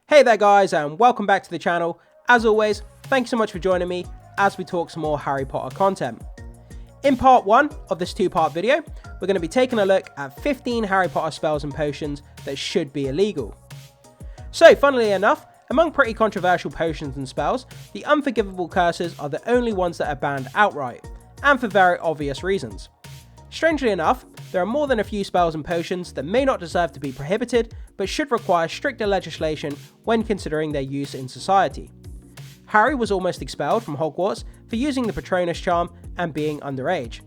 Hey there guys, and welcome back to the channel. As always, thank you so much for joining me as we talk some more Harry Potter content. In part 1 of this 2-part video, we're going to be taking a look at 15 Harry Potter spells and potions that should be illegal. So, funnily enough, among pretty controversial potions and spells, the unforgivable curses are the only ones that are banned outright, and for very obvious reasons. Strangely enough, there are more than a few spells and potions that may not deserve to be prohibited, but should require stricter legislation when considering their use in society. Harry was almost expelled from Hogwarts for using the Patronus charm and being underage.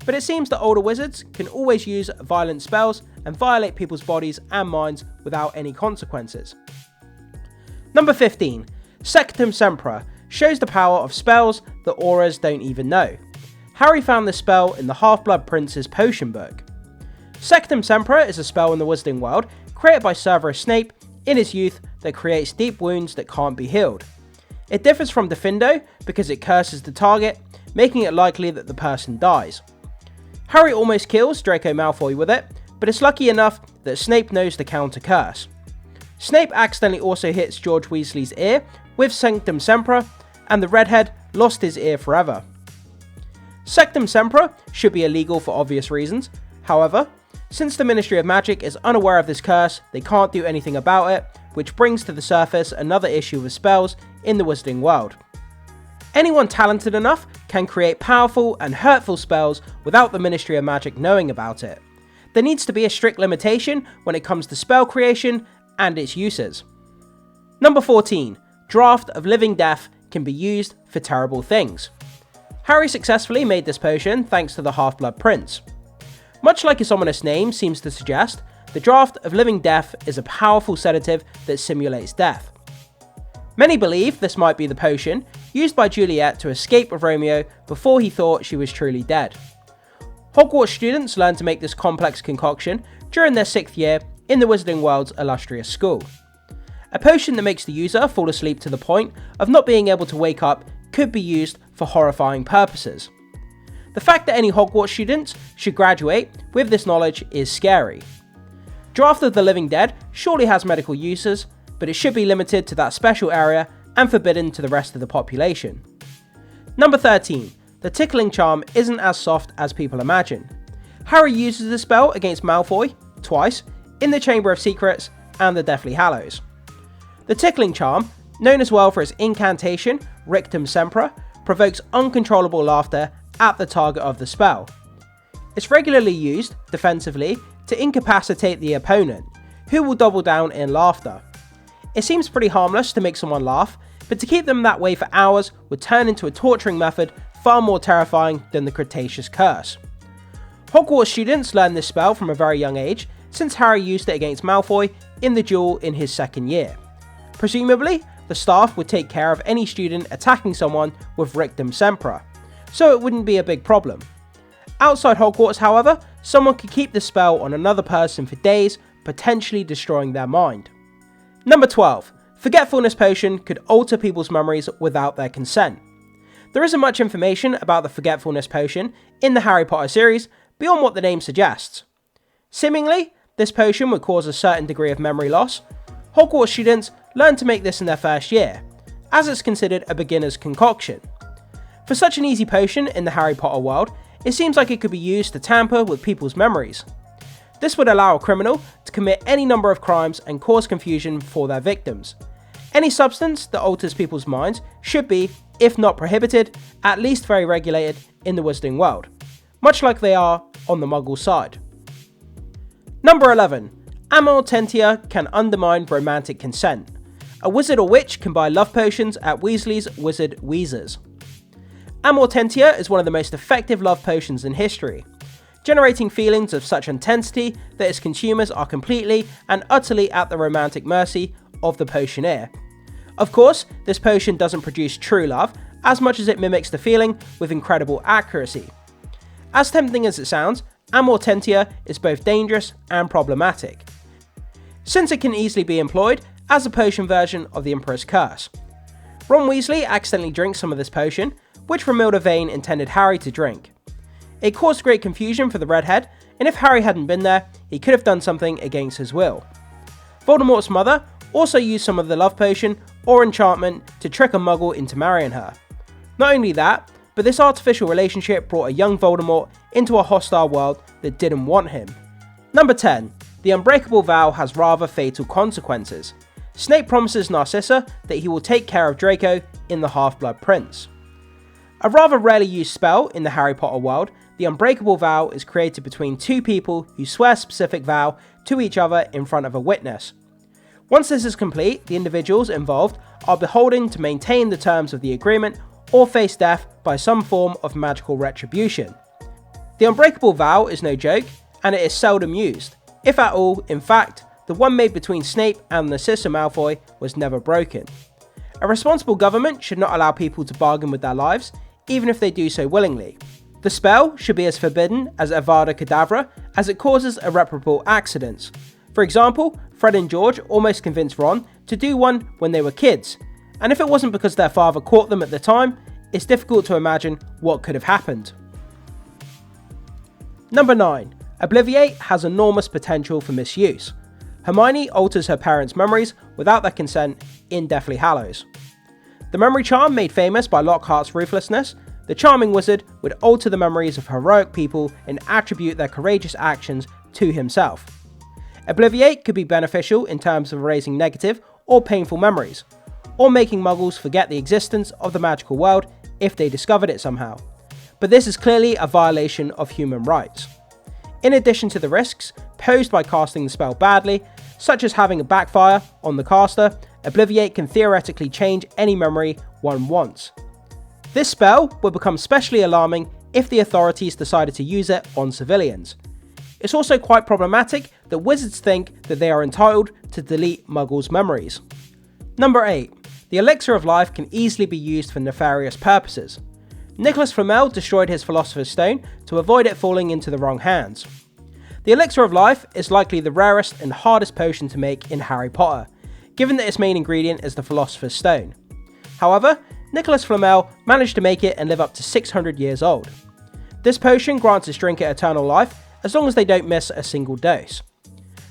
But it seems that older wizards can always use violent spells and violate people's bodies and minds without any consequences. Number 15. Sectum Sempra shows the power of spells that Aurors don't even know. Harry found this spell in the Half-Blood Prince's potion book. Sectum Sempra is a spell in the Wizarding World created by Severus Snape in his youth that creates deep wounds that can't be healed. It differs from Defendo because it curses the target, making it likely that the person dies. Harry almost kills Draco Malfoy with it, but it's lucky enough that Snape knows the counter curse. Snape accidentally also hits George Weasley's ear with Sectum Sempra, and the redhead lost his ear forever. Sectum Sempra should be illegal for obvious reasons. However, since the Ministry of Magic is unaware of this curse, they can't do anything about it, which brings to the surface another issue with spells in the Wizarding World. Anyone talented enough can create powerful and hurtful spells without the Ministry of Magic knowing about it. There needs to be a strict limitation when it comes to spell creation and its uses. Number 14. Draught of Living Death can be used for terrible things. Harry successfully made this potion thanks to the Half-Blood Prince. Much like its ominous name seems to suggest, the Draught of Living Death is a powerful sedative that simulates death. Many believe this might be the potion used by Juliet to escape with Romeo before he thought she was truly dead. Hogwarts students learn to make this complex concoction during their 6th year in the Wizarding World's illustrious school. A potion that makes the user fall asleep to the point of not being able to wake up could be used for horrifying purposes. The fact that any Hogwarts students should graduate with this knowledge is scary. Draught of the Living Dead surely has medical uses, but it should be limited to that special area and forbidden to the rest of the population. Number 13. The Tickling Charm isn't as soft as people imagine. Harry uses the spell against Malfoy, twice, in the Chamber of Secrets and the Deathly Hallows. The Tickling Charm, known as well for its incantation, Rictum Sempra, provokes uncontrollable laughter at the target of the spell. It's regularly used, defensively, to incapacitate the opponent, who will double down in laughter. It seems pretty harmless to make someone laugh, but to keep them that way for hours would turn into a torturing method far more terrifying than the Cretaceous Curse. Hogwarts students learn this spell from a very young age, since Harry used it against Malfoy in the duel in his 2nd year. Presumably, the staff would take care of any student attacking someone with Rictum Sempra, so it wouldn't be a big problem. Outside Hogwarts, however, someone could keep the spell on another person for days, potentially destroying their mind. Number 12. Forgetfulness Potion could alter people's memories without their consent. There isn't much information about the Forgetfulness Potion in the Harry Potter series beyond what the name suggests. Seemingly, this potion would cause a certain degree of memory loss. Hogwarts students learn to make this in their 1st year, as it's considered a beginner's concoction. For such an easy potion in the Harry Potter world, it seems like it could be used to tamper with people's memories. This would allow a criminal to commit any number of crimes and cause confusion for their victims. Any substance that alters people's minds should be, if not prohibited, at least very regulated in the Wizarding World, much like they are on the Muggle side. Number 11. Amortentia can undermine romantic consent. A wizard or witch can buy love potions at Weasley's Wizard Wheezers. Amortentia is one of the most effective love potions in history, generating feelings of such intensity that its consumers are completely and utterly at the romantic mercy of the potioneer. Of course, this potion doesn't produce true love as much as it mimics the feeling with incredible accuracy. As tempting as it sounds, Amortentia is both dangerous and problematic, since it can easily be employed as a potion version of the Emperor's Curse. Ron Weasley accidentally drinks some of this potion, which Romilda Vane intended Harry to drink. It caused great confusion for the redhead, and if Harry hadn't been there, he could have done something against his will. Voldemort's mother also used some of the love potion or enchantment to trick a muggle into marrying her. Not only that, but this artificial relationship brought a young Voldemort into a hostile world that didn't want him. Number 10. The unbreakable vow has rather fatal consequences. Snape promises Narcissa that he will take care of Draco in the Half-Blood Prince. A rather rarely used spell in the Harry Potter world, the unbreakable vow is created between two people who swear a specific vow to each other in front of a witness. Once this is complete, the individuals involved are beholden to maintain the terms of the agreement or face death by some form of magical retribution. The unbreakable vow is no joke, and it is seldom used. If at all, in fact, the one made between Snape and Narcissa Malfoy was never broken. A responsible government should not allow people to bargain with their lives, even if they do so willingly. The spell should be as forbidden as Avada Kedavra, as it causes irreparable accidents. For example, Fred and George almost convinced Ron to do one when they were kids, and if it wasn't because their father caught them at the time, it's difficult to imagine what could have happened. Number 9. Obliviate has enormous potential for misuse. Hermione alters her parents' memories without their consent in Deathly Hallows. The memory charm made famous by Lockhart's ruthlessness, the charming wizard would alter the memories of heroic people and attribute their courageous actions to himself. Obliviate could be beneficial in terms of erasing negative or painful memories, or making muggles forget the existence of the magical world if they discovered it somehow. But this is clearly a violation of human rights. In addition to the risks posed by casting the spell badly, such as having a backfire on the caster, Obliviate can theoretically change any memory one wants. This spell would become especially alarming if the authorities decided to use it on civilians. It's also quite problematic that wizards think that they are entitled to delete muggles' memories. Number 8. The Elixir of Life can easily be used for nefarious purposes. Nicholas Flamel destroyed his Philosopher's Stone to avoid it falling into the wrong hands. The Elixir of Life is likely the rarest and hardest potion to make in Harry Potter, given that its main ingredient is the Philosopher's Stone. However, Nicholas Flamel managed to make it and live up to 600 years old. This potion grants its drinker eternal life as long as they don't miss a single dose.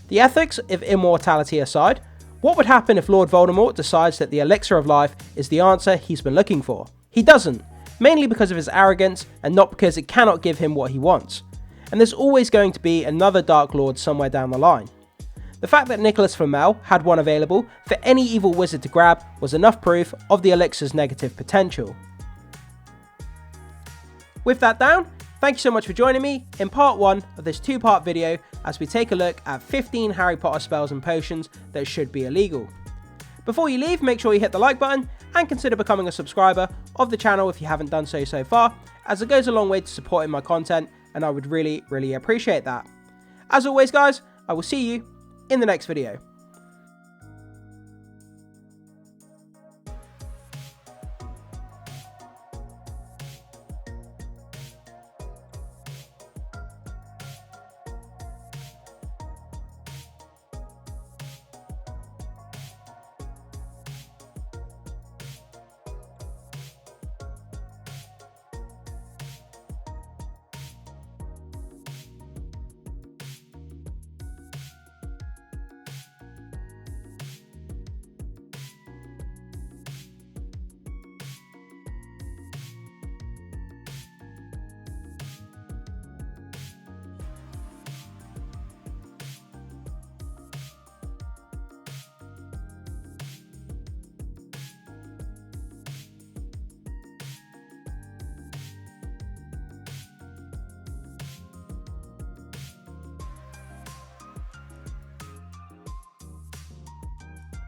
The ethics of immortality aside, what would happen if Lord Voldemort decides that the Elixir of Life is the answer he's been looking for? He doesn't, mainly because of his arrogance and not because it cannot give him what he wants. And there's always going to be another Dark Lord somewhere down the line. The fact that Nicholas Flamel had one available for any evil wizard to grab was enough proof of the elixir's negative potential. With that down, thank you so much for joining me in part 1 of this 2-part video as we take a look at 15 Harry Potter spells and potions that should be illegal. Before you leave, make sure you hit the like button and consider becoming a subscriber of the channel if you haven't done so far, as it goes a long way to supporting my content and I would really appreciate that. As always guys, I will see you in the next video.